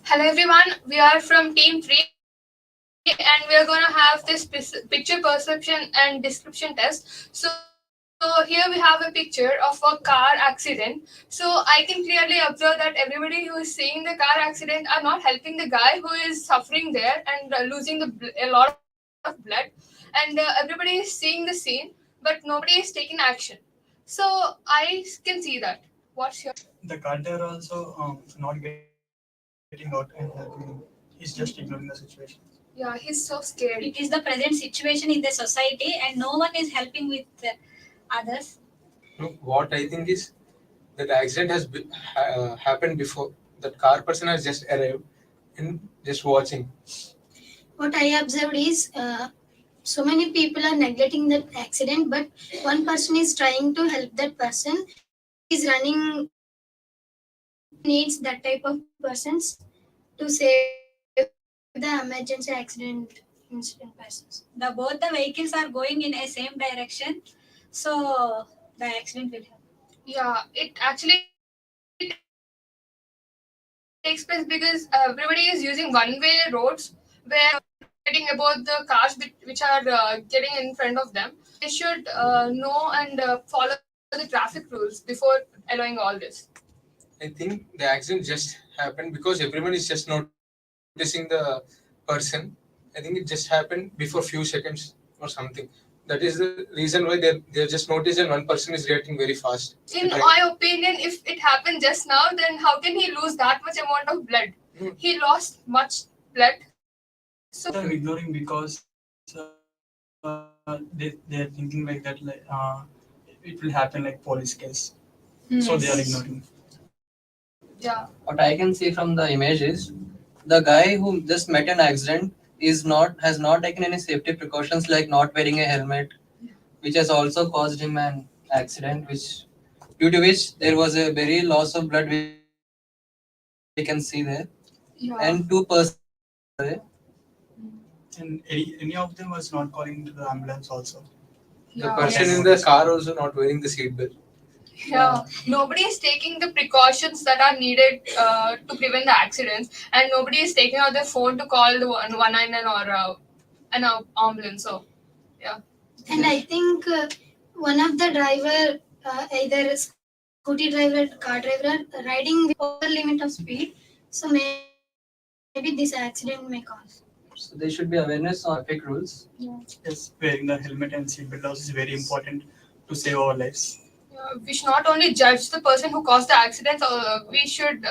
Hello everyone, we are from Team 3 and we are going to have this picture perception and description test. So here we have a picture of a car accident. So I can clearly observe that everybody who is seeing the car accident are not helping the guy who is suffering there and losing a lot of blood. And everybody is seeing the scene, but nobody is taking action. So I can see that. What's your The car driver also not getting out and helping him. He's just ignoring the situation. Yeah, he's so scared. It is the present situation in the society, and no one is helping with others. No, what I think is that accident has happened before. That car person has just arrived and just watching. What I observed is so many people are neglecting that accident, but one person is trying to help that person. He is running needs that type of persons to save the emergency accident incident persons. The both the vehicles are going in a same direction, so the accident will happen. Yeah, it actually takes place because everybody is using one-way roads where getting about the cars which are getting in front of them. So they should know and follow the traffic rules before allowing all this. I think the accident just happened because everyone is just noticing the person. I think it just happened before few seconds or something. That is the reason why they're just noticed and one person is reacting very fast. In my opinion, if it happened just now, then how can he lose that much amount of blood? He lost much blood. So They're ignoring because they're thinking like that, it will happen like police case. So they are ignoring. yeah, What I can see from the image is the guy who just met an accident has not taken any safety precautions like not wearing a helmet, which has also caused him an accident, which due to which there was a very loss of blood we can see there, and two persons And any of them was not calling to the ambulance also. The yeah. person in the car also not wearing the seat belt. Yeah, nobody is taking the precautions that are needed to prevent the accidents, and nobody is taking out their phone to call the 119 or an ambulance. So, yeah. And I think one of the driver, either scooty driver, car driver, riding with over limit of speed. So maybe this accident may cause. so there should be awareness on traffic rules. Yes, wearing the helmet and seatbelt also is very important to save our lives. We should not only judge the person who caused the accident, we should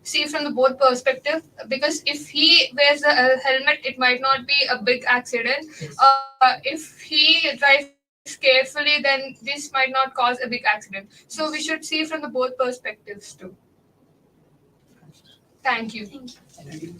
see from the both perspective, because if he wears a helmet, it might not be a big accident. If he drives carefully, then this might not cause a big accident. So we should see from the both perspectives too. Thank you. Thank you.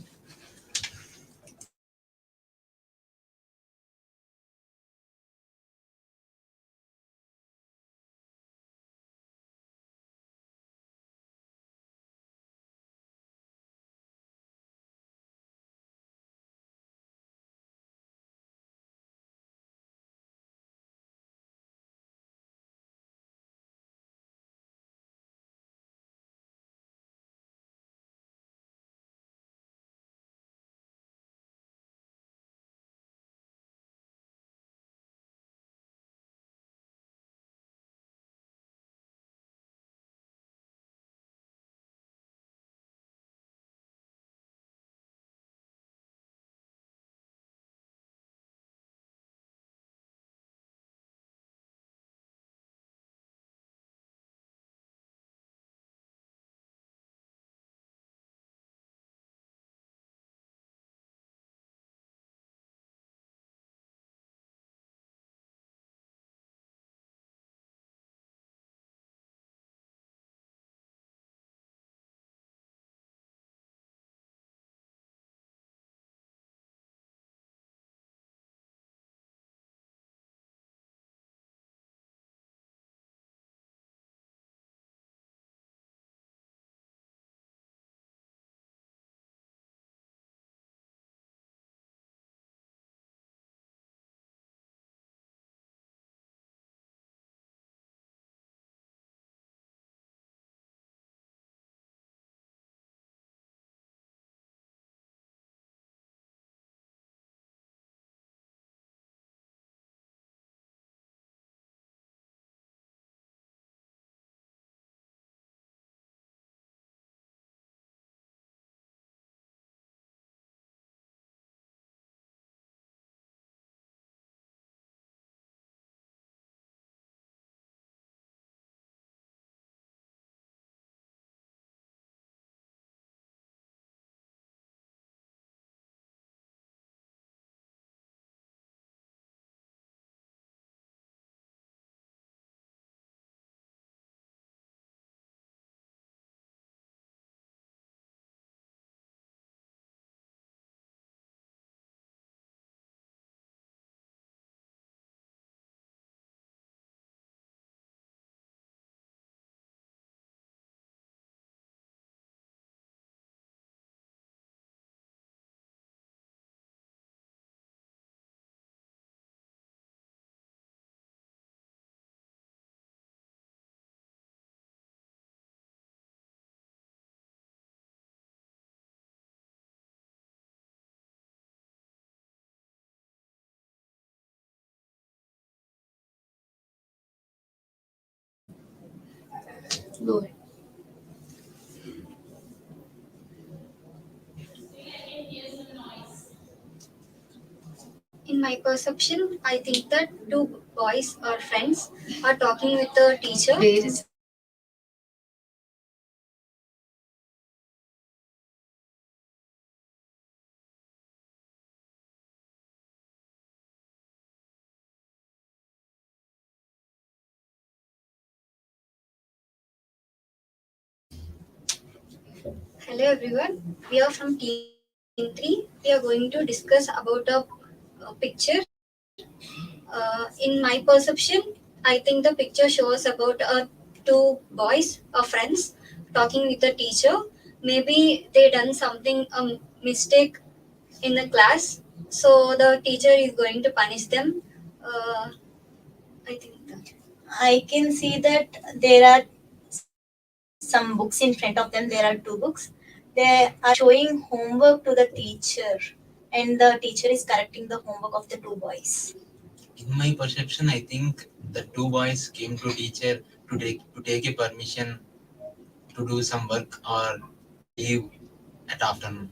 Go ahead. In my perception, I think that two boys or friends are talking with the teacher. Where is Hello everyone, we are from Team 3. We are going to discuss about a picture. In my perception, I think the picture shows about two boys or friends talking with the teacher. Maybe they done something mistake in the class, so the teacher is going to punish them. I think that. I can see that there are some books in front of them. There are two books. They are showing homework to the teacher, and the teacher is correcting the homework of the two boys. In my perception, I think the two boys came to teacher to take a permission to do some work or leave at afternoon.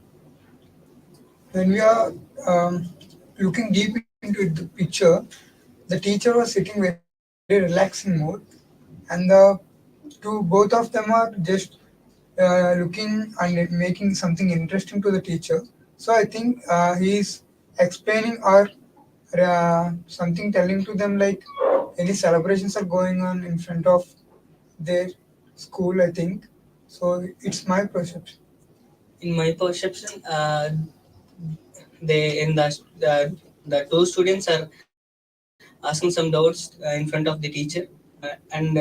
When we are looking deep into the picture, the teacher was sitting very relaxing mode, and both of them are just looking and making something interesting to the teacher. So I think he is explaining or something telling to them like any celebrations are going on in front of their school. I think so. It's my perception. In my perception, they in the two students are asking some doubts in front of the teacher and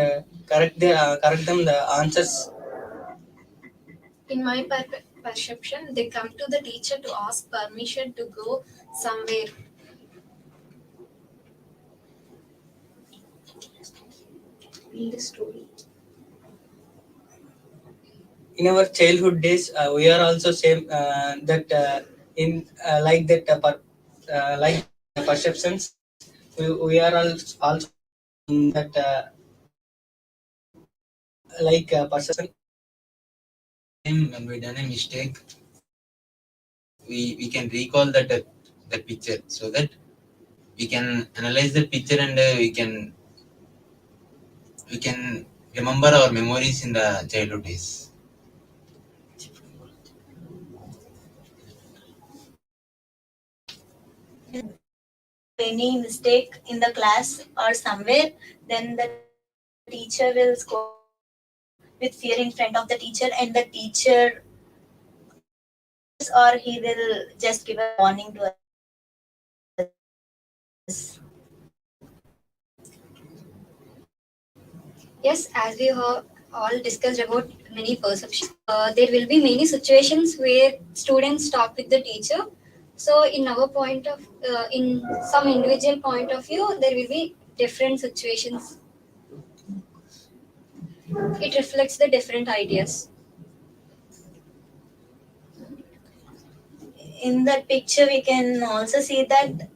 correct them the answers. In my perception, they come to the teacher to ask permission to go somewhere. in the story? In our childhood days, we are also same that in like that like that perceptions. We are also in that like perception. When we done a mistake, we can recall that picture so that we can analyze that picture and we can remember our memories in the childhood days. Any mistake in the class or somewhere, then the teacher will scold us with fear in front of the teacher, and the teacher or he will just give a warning to us. Yes, as we have all discussed about many perceptions, there will be many situations where students talk with the teacher. So, in our point of, in some individual point of view, there will be different situations. It reflects the different ideas. In that picture, we can also see that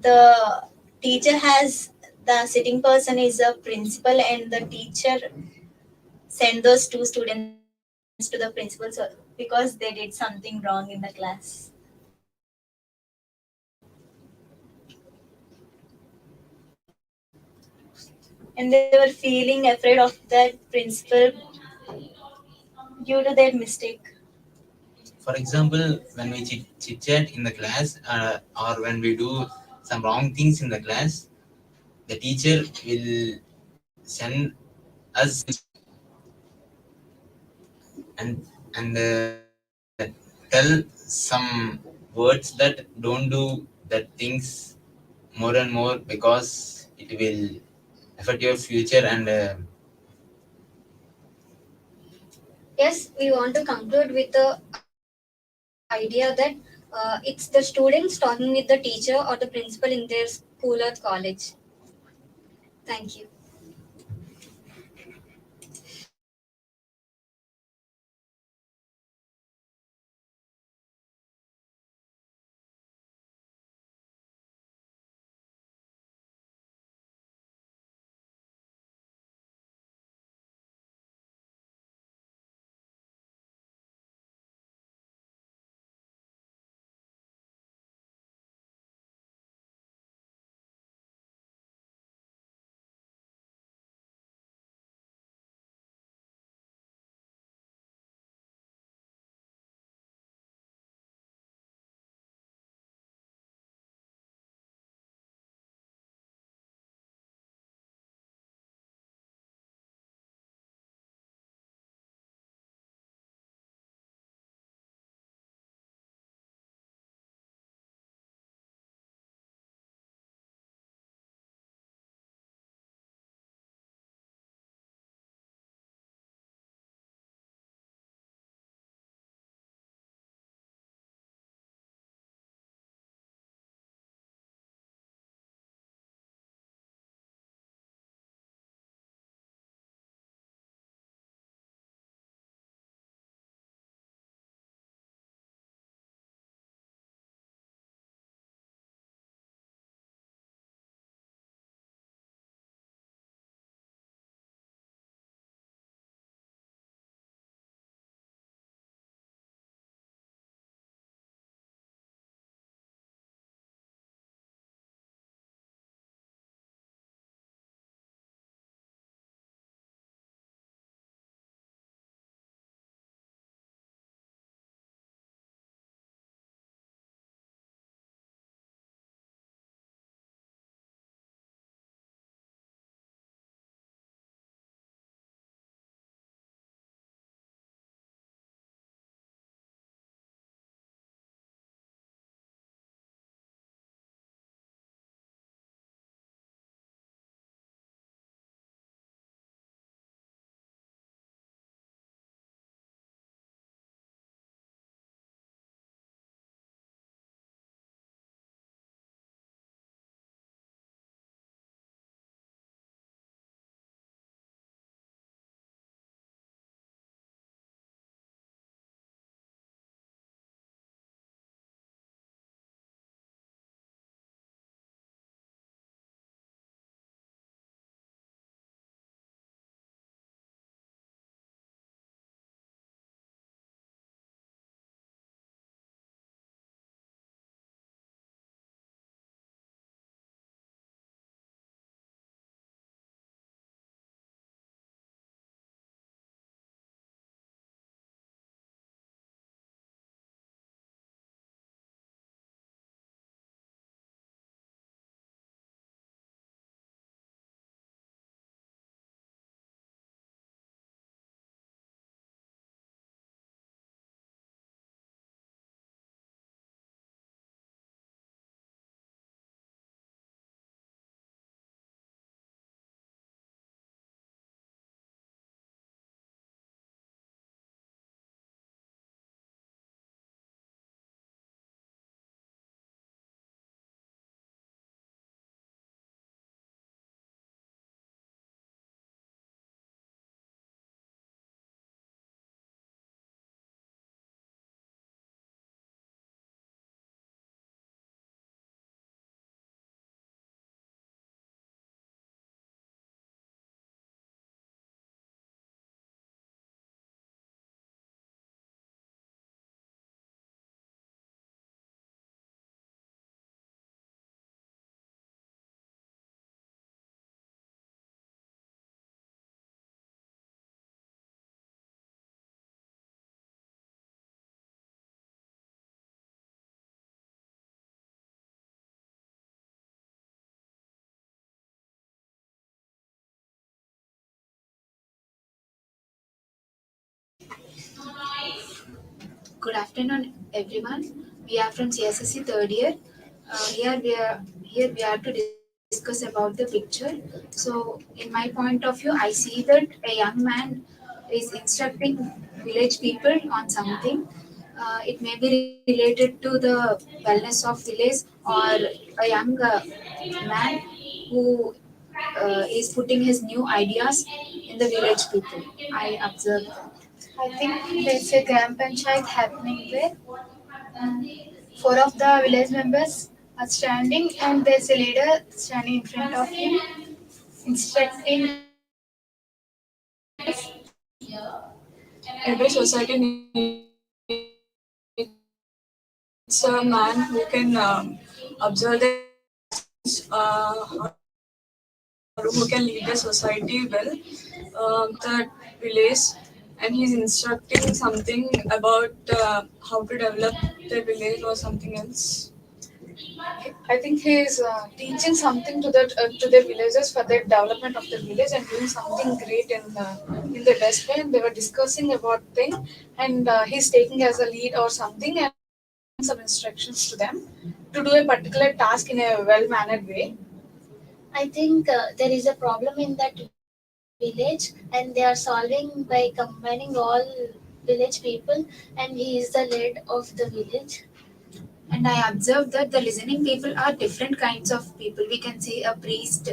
the teacher has the sitting person is a principal, and the teacher send those two students to the principal because they did something wrong in the class. And they were feeling afraid of that principal due to their mistake. For example, when we chit chat in the class or when we do some wrong things in the class, the teacher will send us and tell some words that don't do that things more and more because it will affect your future and Yes, we want to conclude with the idea that it's the students talking with the teacher or the principal in their school or college. Thank you. Good afternoon, everyone. We are from CSSE third year. Here we are to discuss about the picture. So, in my point of view, I see that a young man is instructing village people on something. It may be related to the wellness of village or a young man who is putting his new ideas in the village people. I observed that. I think there's a gram panchayat happening where four of the village members are standing and there's a leader standing in front of him instructing Every society needs a man who can observe the situations or who can lead the society well the village, and he's instructing something about how to develop the village or something else. I think he is teaching something to the villagers for the development of the village and doing something great in the best way. And they were discussing about thing, and he's taking as a lead or something and giving some instructions to them to do a particular task in a well mannered way. I think there is a problem in that village, and they are solving by combining all village people, and he is the lead of the village. And I observed that the listening people are different kinds of people. We can see a priest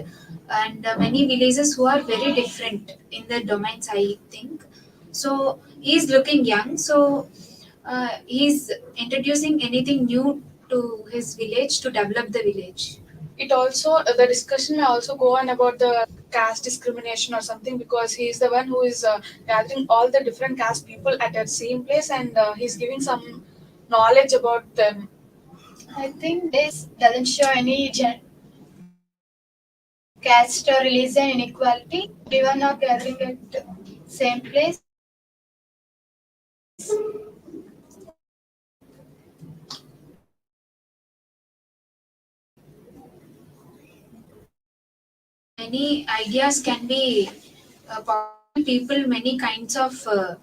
and many villages who are very different in their domains, I think. So he's looking young. So he's introducing anything new to his village to develop the village. It also the discussion may also go on about the caste discrimination or something, because he is the one who is gathering all the different caste people at the same place, and he's giving some knowledge about them. I think this doesn't show any caste or religion inequality. Everyone are gathering at same place. Many ideas can be people, many kinds of uh,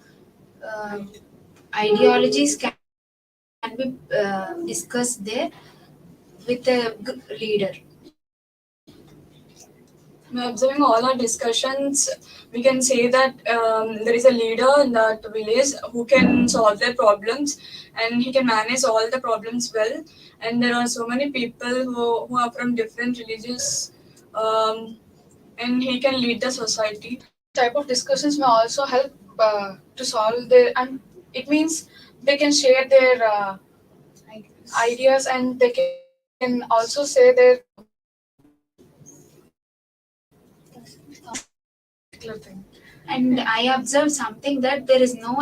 ideologies can be discussed there with a leader. By observing all our discussions, we can say that there is a leader in that village who can solve their problems, and he can manage all the problems well. And there are so many people who are from different religions, and he can lead the society. Type of discussions may also help to solve their, and it means they can share their ideas, and they can also say their particular thing. And I observed something that there is no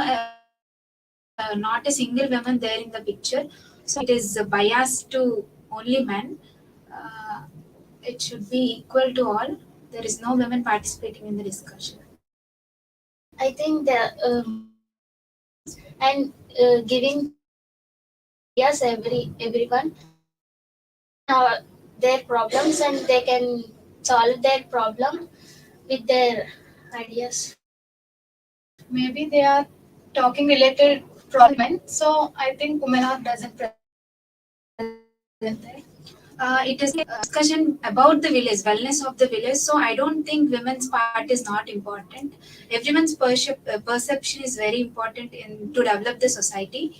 not a single woman there in the picture. So it is biased to only men. Uh, it should be equal to all. There is no women participating in the discussion. I think the and giving ideas everyone their problems, and they can solve their problem with their ideas. Maybe they are talking related problem. So I think women are doesn't present there. It is a discussion about the village, wellness of the village. So I don't think women's part is not important. Everyone's perception is very important in to develop the society.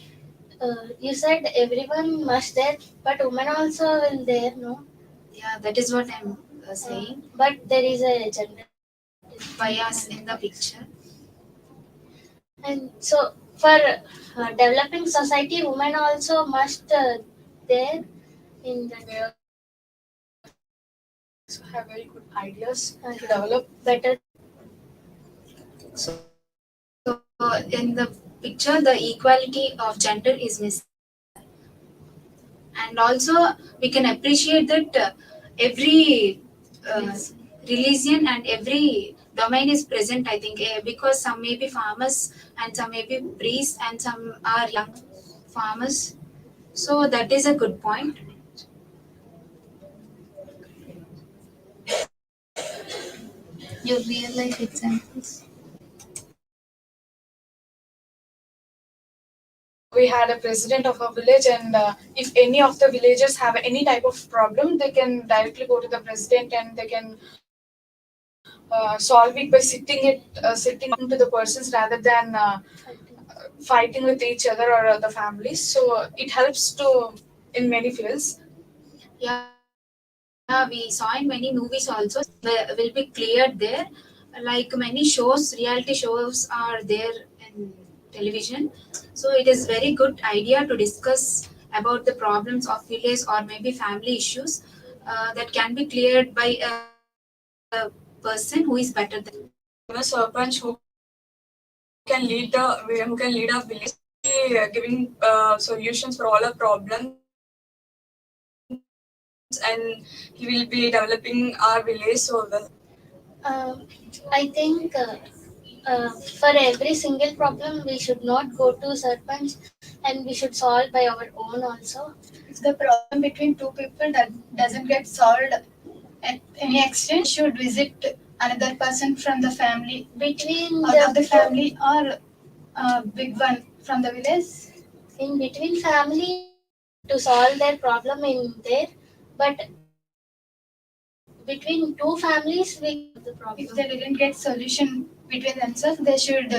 You said everyone must there, but women also will there, no? Yeah, that is what I'm saying. But there is a gender Bias in the picture. and so for developing society, women also must there in the Have very good ideas to develop. better. So in the picture, the equality of gender is missing. And also we can appreciate that every religion and every domain is present, I think, because some may be farmers and some may be priests and some are young farmers. So that is a good point. Your real life examples. we had a president of a village, and if any of the villagers have any type of problem, they can directly go to the president and they can solve it by sitting to the persons rather than fighting with each other or the families. So it helps to in many fields. Yeah, we saw in many movies also will be cleared there. Like many shows, reality shows are there in television. So it is very good idea to discuss about the problems of village or maybe family issues that can be cleared by a person who is better than. A sarpanch who can lead a village, giving solutions for all our problems, and he will be developing our village so well. I think for every single problem, we should not go to Sarpanch and we should solve by our own also. If the problem between two people that doesn't get solved at any extent, should visit another person from the family, Between out of the family, or a big one from the village. in between family, they should to solve their problem in there, but between two families, we can solve the problem. If they didn't get solution between themselves, they should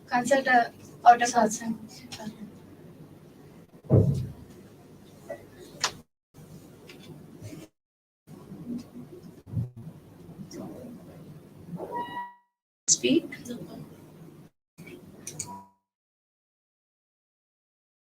consult a outer person. Speak.